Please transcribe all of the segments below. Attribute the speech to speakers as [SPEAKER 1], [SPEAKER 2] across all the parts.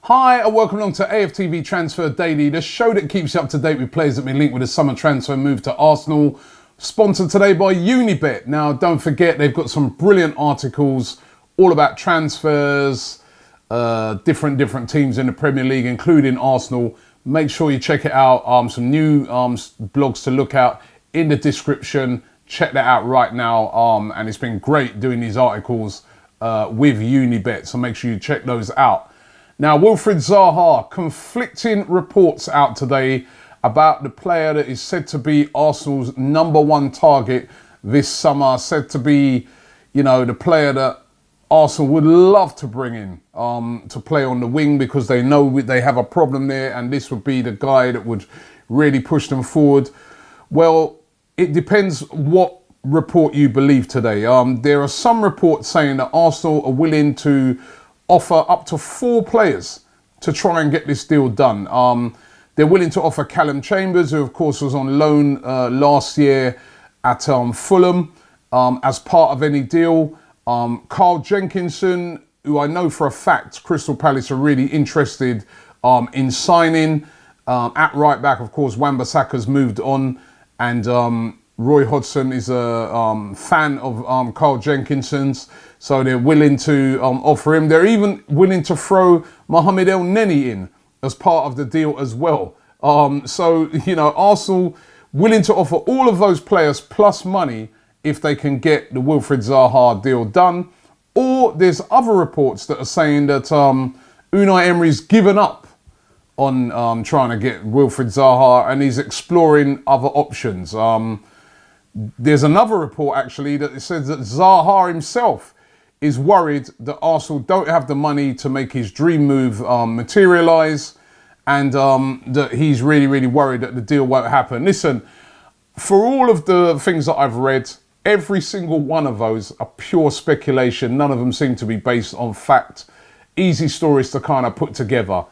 [SPEAKER 1] Hi and welcome along to AFTV Transfer Daily, the show that keeps you up to date with players that have been linked with a summer transfer move to Arsenal. Sponsored today by Unibet. Now don't forget they've got some brilliant articles all about transfers, different teams in the Premier League, including Arsenal. Make sure you check it out. Some new blogs to look at in the description. Check that out right now. And it's been great doing these articles with Unibet, so make sure you check those out. Now, Wilfried Zaha, conflicting reports out today about the player that is said to be Arsenal's #1 target this summer. Said to be, the player that Arsenal would love to bring in to play on the wing because they know they have a problem there and this would be the guy that would really push them forward. Well, it depends what report you believe today. There are some reports saying that Arsenal are willing to offer up to 4 players to try and get this deal done. They're willing to offer Callum Chambers, who of course was on loan last year at Fulham, as part of any deal. Carl Jenkinson, who I know for a fact Crystal Palace are really interested in signing. At right back, of course, Wan-Bissaka's moved on, and Roy Hodgson is a fan of Carl Jenkinson's, so they're willing to offer him. They're even willing to throw Mohamed El Neni in as part of the deal as well. Arsenal willing to offer all of those players plus money if they can get the Wilfried Zaha deal done. Or there's other reports that are saying that Unai Emery's given up on trying to get Wilfried Zaha and he's exploring other options. There's another report actually that says that Zaha himself is worried that Arsenal don't have the money to make his dream move materialise, and that he's really worried that the deal won't happen. Listen, for all of the things that I've read, every single one of those are pure speculation. None of them seem to be based on fact. Easy stories to kind of put together.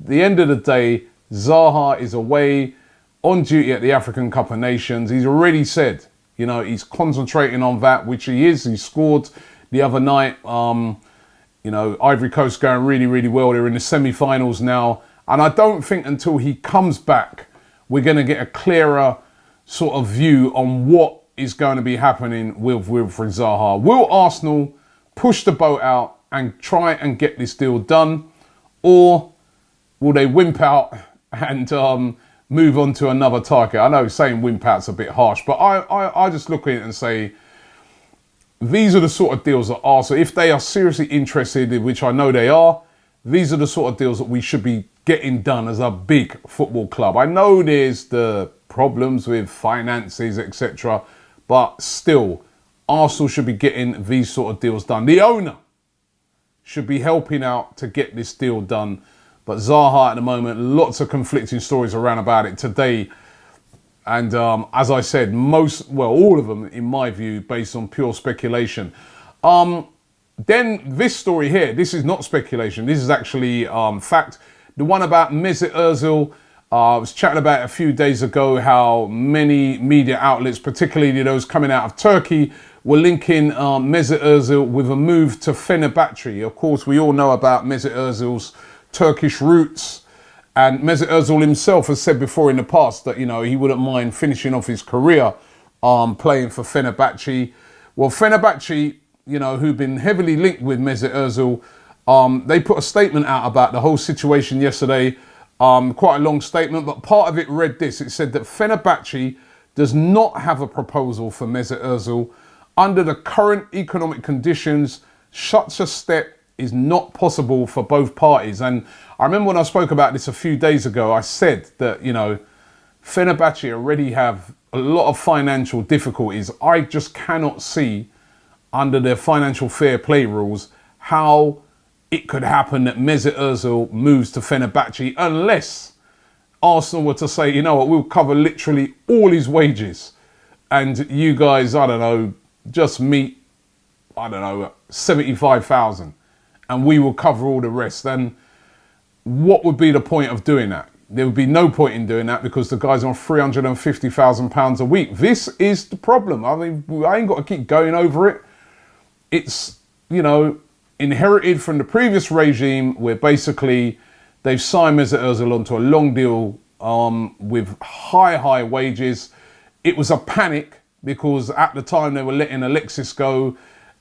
[SPEAKER 1] At the end of the day, Zaha is away on duty at the African Cup of Nations. He's already said, he's concentrating on that, which he is. He scored the other night. Ivory Coast going really well. They're in the semi-finals now. And I don't think until he comes back, we're going to get a clearer sort of view on what is going to be happening with Wilfried Zaha. Will Arsenal push the boat out and try and get this deal done? Or will they wimp out and move on to another target? I know saying wimp out's a bit harsh, but I just look at it and say, these are the sort of deals that Arsenal, if they are seriously interested, which I know they are, these are the sort of deals that we should be getting done as a big football club. I know there's the problems with finances, etc., but still, Arsenal should be getting these sort of deals done. The owner should be helping out to get this deal done. But Zaha at the moment, lots of conflicting stories around about it today. And as I said, all of them, in my view, based on pure speculation. Then this story here, this is not speculation. This is actually fact. The one about Mesut Ozil, I was chatting about it a few days ago, how many media outlets, particularly those coming out of Turkey, were linking Mesut Ozil with a move to Fenerbahçe. Of course, we all know about Mesut Ozil's Turkish roots, and Mesut Ozil himself has said before in the past that he wouldn't mind finishing off his career playing for Fenerbahçe. Well, Fenerbahçe, who've been heavily linked with Mesut Ozil, they put a statement out about the whole situation yesterday. Quite a long statement, but part of it read this. It said that Fenerbahçe does not have a proposal for Mesut Ozil. Under the current economic conditions, such a step is not possible for both parties. And I remember when I spoke about this a few days ago, I said that, Fenerbahçe already have a lot of financial difficulties. I just cannot see, under their financial fair play rules, how it could happen that Mesut Ozil moves to Fenerbahçe unless Arsenal were to say, we'll cover literally all his wages. And you guys, just meet, 75,000. And we will cover all the rest. Then what would be the point of doing that? There would be no point in doing that because the guy's on £350,000 a week. This is the problem. I ain't got to keep going over it. It's, inherited from the previous regime where basically They've signed Mesut Ozil onto a long deal with high wages. It was a panic because at the time they were letting Alexis go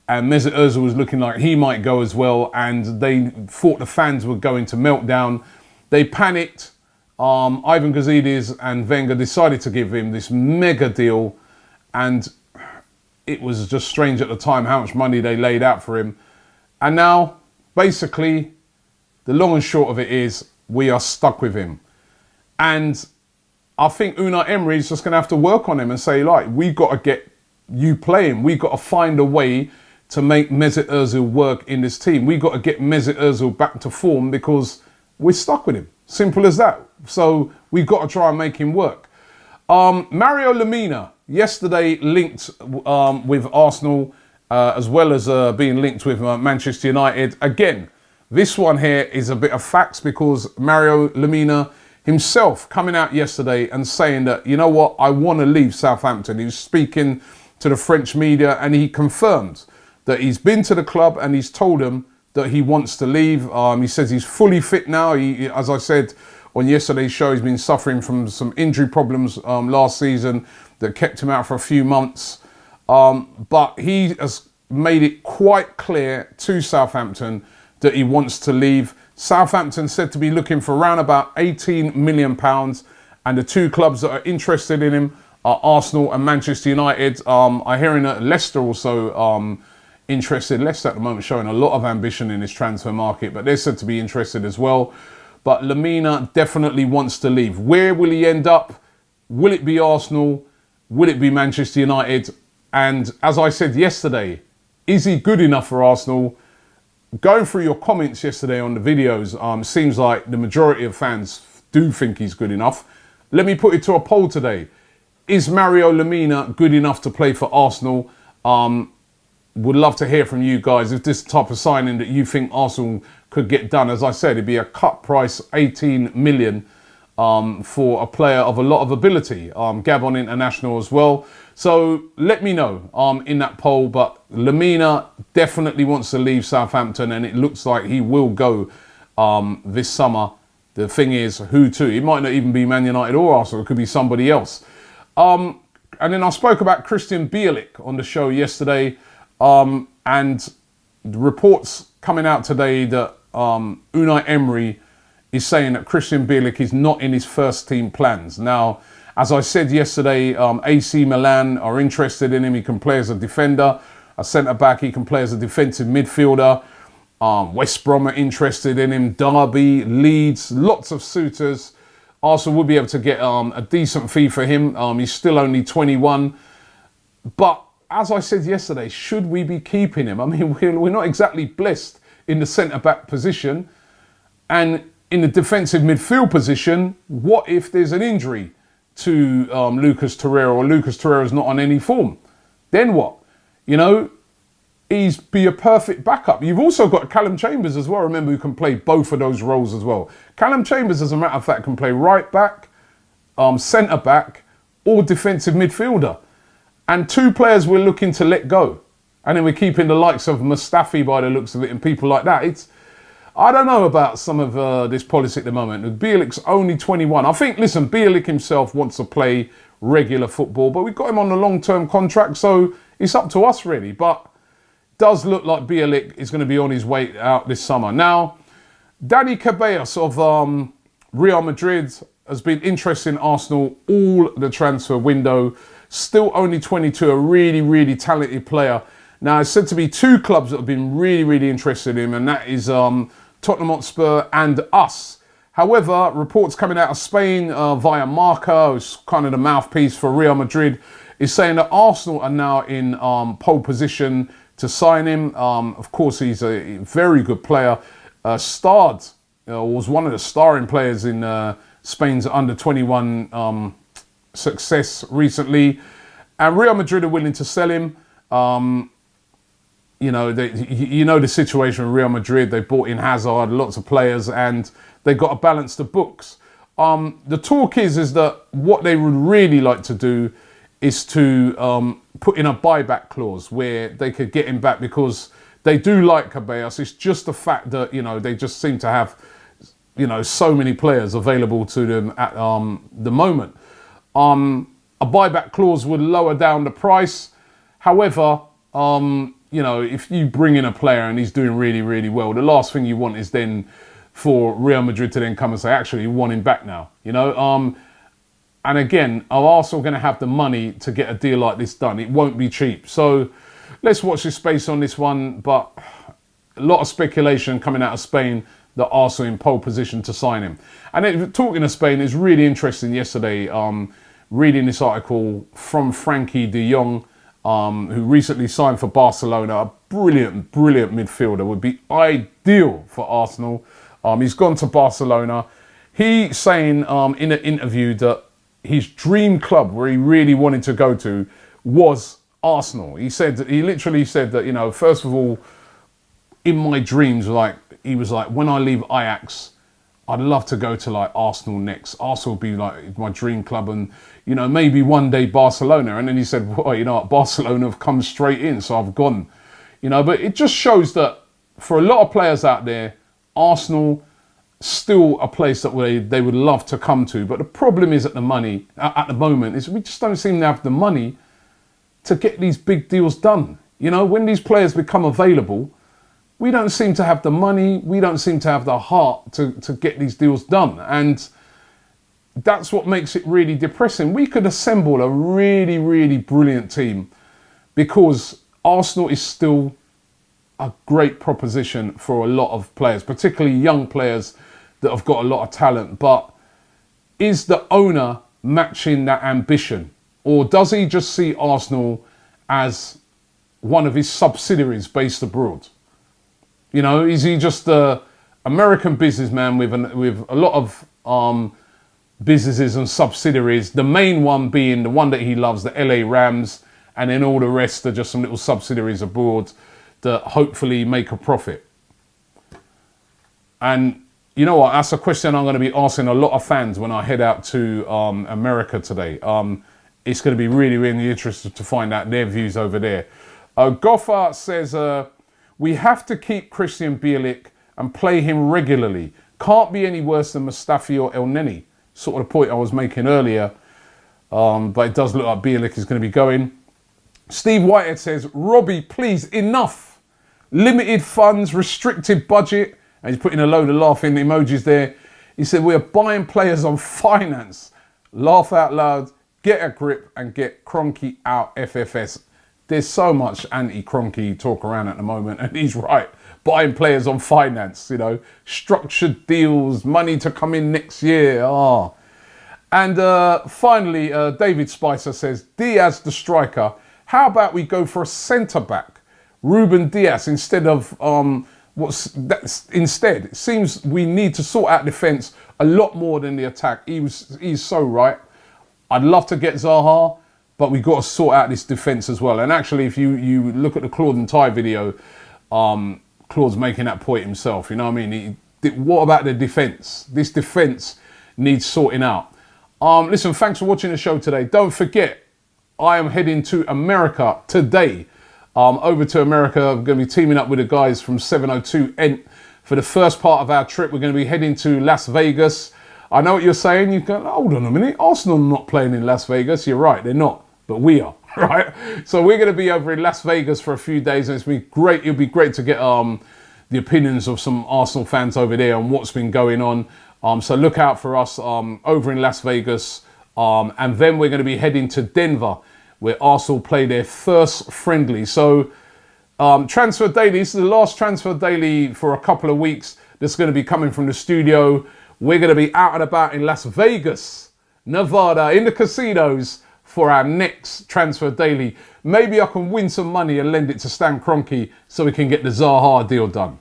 [SPEAKER 1] and Mesut Ozil was looking like he might go as well, and they thought the fans were going to melt down. They panicked. Ivan Gazidis and Wenger decided to give him this mega deal, and it was just strange at the time how much money they laid out for him. And now, basically, the long and short of it is we are stuck with him. And I think Unai Emery is just going to have to work on him and say, like, we've got to get you playing. We've got to find a way to make Mesut Ozil work in this team. We've got to get Mesut Ozil back to form because we're stuck with him. Simple as that. So we've got to try and make him work. Mario Lemina yesterday linked with Arsenal as well as being linked with Manchester United. Again, this one here is a bit of facts because Mario Lemina himself coming out yesterday and saying that, you know what, I want to leave Southampton. He was speaking to the French media and he confirmed that he's been to the club and he's told them that he wants to leave. He says he's fully fit now. He, as I said on yesterday's show, he's been suffering from some injury problems last season that kept him out for a few months. But he has made it quite clear to Southampton that he wants to leave. Southampton said to be looking for around about £18 million, and the two clubs that are interested in him are Arsenal and Manchester United. I'm hearing that Leicester also interested. Leicester at the moment showing a lot of ambition in this transfer market, but they're said to be interested as well. But Lemina definitely wants to leave. Where will he end up? Will it be Arsenal? Will it be Manchester United? And as I said yesterday, is he good enough for Arsenal? Going through your comments yesterday on the videos, seems like the majority of fans do think he's good enough. Let me put it to a poll today. Is Mario Lemina good enough to play for Arsenal? Would love to hear from you guys if this type of signing that you think Arsenal could get done. As I said, it'd be a cut price, 18 million for a player of a lot of ability. Gabon international as well. So let me know in that poll. But Lemina definitely wants to leave Southampton, and it looks like he will go this summer. The thing is, who to? It might not even be Man United or Arsenal. It could be somebody else. And then I spoke about Krystian Bielik on the show yesterday. And the reports coming out today that Unai Emery is saying that Krystian Bielik is not in his first team plans. Now, as I said yesterday, AC Milan are interested in him. He can play as a defender, a centre-back. He can play as a defensive midfielder. West Brom are interested in him. Derby, Leeds, lots of suitors. Arsenal will be able to get a decent fee for him. He's still only 21. But as I said yesterday, should we be keeping him? I mean, we're not exactly blessed in the centre-back position. And in the defensive midfield position, what if there's an injury to Lucas Torreira, or Lucas Torreira's not on any form? Then what? You know, he's be a perfect backup. You've also got Callum Chambers as well, remember, who can play both of those roles as well. Callum Chambers, as a matter of fact, can play right back, centre-back, or defensive midfielder. And two players we're looking to let go. And then we're keeping the likes of Mustafi by the looks of it and people like that. I don't know about some of this policy at the moment. Bielik's only 21. I think, listen, Bielik himself wants to play regular football, but we've got him on a long-term contract, so it's up to us really. But it does look like Bielik is going to be on his way out this summer. Now, Dani Ceballos of Real Madrid has been interested in Arsenal all the transfer window. Still only 22, a really, really talented player. Now, it's said to be two clubs that have been really, really interested in him, and that is Tottenham Hotspur and us. However, reports coming out of Spain via Marca, who's kind of the mouthpiece for Real Madrid, is saying that Arsenal are now in pole position to sign him. Of course, he's a very good player. Was one of the starring players in Spain's under-21 success recently, and Real Madrid are willing to sell him. You know the situation with Real Madrid. They bought in Hazard, lots of players, and they got to balance the books. The talk is that what they would really like to do is to put in a buyback clause where they could get him back, because they do like Ceballos. It's just the fact that, you know, they just seem to have you know, so many players available to them at the moment. A buyback clause would lower down the price. However, you know, if you bring in a player and he's doing really, really well, the last thing you want is then for Real Madrid to then come and say, actually, you want him back now, you know. And again, are Arsenal going to have the money to get a deal like this done? It won't be cheap. So let's watch this space on this one. But a lot of speculation coming out of Spain that Arsenal in pole position to sign him. And talking of Spain, it's really interesting yesterday, reading this article from Frankie de Jong, who recently signed for Barcelona. A brilliant, brilliant midfielder, would be ideal for Arsenal. He's gone to Barcelona. He's saying in an interview that his dream club where he really wanted to go to was Arsenal. He said that, he literally said that, you know, first of all, in my dreams, like, he was like, when I leave Ajax, I'd love to go to like Arsenal next. Arsenal would be like my dream club, and you know, maybe one day Barcelona. And then he said, well, you know what, Barcelona have come straight in, so I've gone. You know, but it just shows that for a lot of players out there, Arsenal still a place that they would love to come to. But the problem is at the moment is we just don't seem to have the money to get these big deals done. You know, when these players become available, we don't seem to have the money, we don't seem to have the heart to get these deals done. And that's what makes it really depressing. We could assemble a really, really brilliant team because Arsenal is still a great proposition for a lot of players, particularly young players that have got a lot of talent. But is the owner matching that ambition? Or does he just see Arsenal as one of his subsidiaries based abroad? You know, is he just an American businessman with a lot of businesses and subsidiaries, the main one being the one that he loves, the LA Rams, and then all the rest are just some little subsidiaries abroad that hopefully make a profit? And you know what, that's a question I'm going to be asking a lot of fans when I head out to America today. It's going to be really, really interesting to find out their views over there. Goffa says, we have to keep Krystian Bielik and play him regularly. Can't be any worse than Mustafi or El Neni. Sort of the point I was making earlier. But it does look like Bielik is going to be going. Steve Whitehead says, Robbie, please, enough. Limited funds, restricted budget. And he's putting a load of laughing emojis there. He said, we are buying players on finance. Laugh out loud, get a grip and get Kroenke out FFS. There's so much anti-Kroenke talk around at the moment, and he's right. Buying players on finance, you know, structured deals, money to come in next year. And finally, David Spicer says, Diaz the striker. How about we go for a centre-back? Ruben Diaz instead of... Instead, it seems we need to sort out defence a lot more than the attack. He's so right. I'd love to get Zaha, but we've got to sort out this defence as well. And actually, if you look at the Claude and Ty video, Claude's making that point himself. You know what I mean? What about the defence? This defence needs sorting out. Listen, thanks for watching the show today. Don't forget, I am heading to America today. Over to America, I'm going to be teaming up with the guys from 702 Ent for the first part of our trip. We're going to be heading to Las Vegas. I know what you're saying. You go, hold on a minute. Arsenal are not playing in Las Vegas. You're right, they're not, but we are, right? So we're going to be over in Las Vegas for a few days, and it's been great. It'll be great to get the opinions of some Arsenal fans over there on what's been going on. So look out for us over in Las Vegas, and then we're going to be heading to Denver, where Arsenal play their first friendly. So Transfer Daily, this is the last Transfer Daily for a couple of weeks. That's going to be coming from the studio. We're going to be out and about in Las Vegas, Nevada, in the casinos for our next Transfer Daily. Maybe I can win some money and lend it to Stan Kroenke so we can get the Zaha deal done.